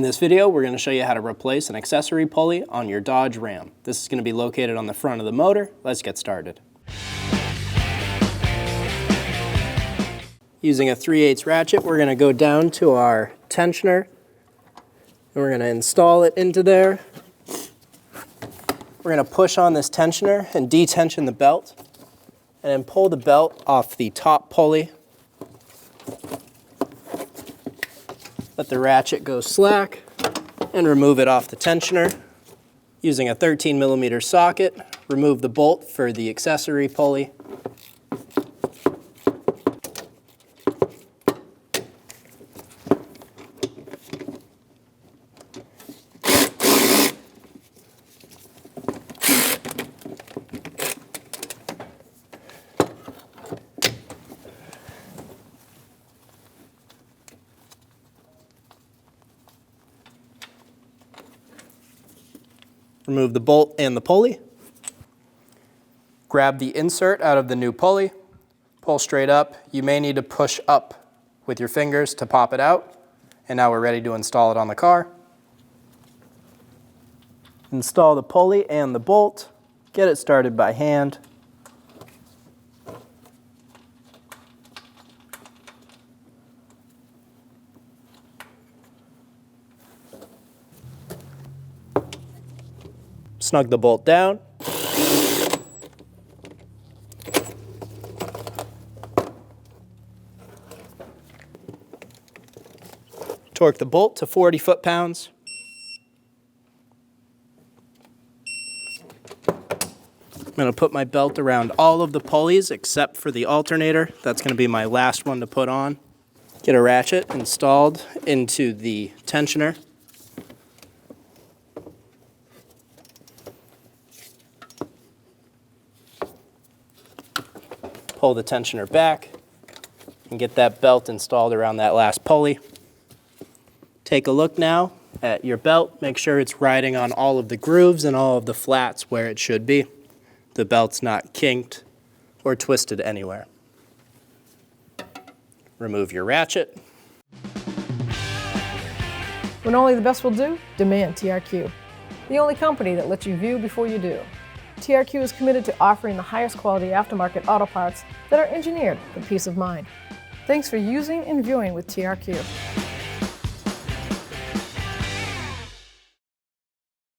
In this video, we're going to show you how to replace an accessory pulley on your Dodge Ram. This is going to be located on the front of the motor. Let's get started. Using a 3/8 ratchet, we're going to go down to our tensioner, and we're going to install it into there. We're going to push on this tensioner and detension the belt, and then pull the belt off the top pulley. Let the ratchet go slack and remove it off the tensioner. Using a 13mm socket, remove the bolt for the accessory pulley. Remove the bolt and the pulley. Grab the insert out of the new pulley. Pull straight up. You may need to push up with your fingers to pop it out. And now we're ready to install it on the car. Install the pulley and the bolt. Get it started by hand. Snug the bolt down. Torque the bolt to 40 foot-pounds. I'm going to put my belt around all of the pulleys except for the alternator. That's going to be my last one to put on. Get a ratchet installed into the tensioner. Pull the tensioner back and get that belt installed around that last pulley. Take a look now at your belt. Make sure it's riding on all of the grooves and all of the flats where it should be. The belt's not kinked or twisted anywhere. Remove your ratchet. When only the best will do, demand TRQ. The only company that lets you view before you do. TRQ is committed to offering the highest quality aftermarket auto parts that are engineered for peace of mind. Thanks for using and viewing with TRQ.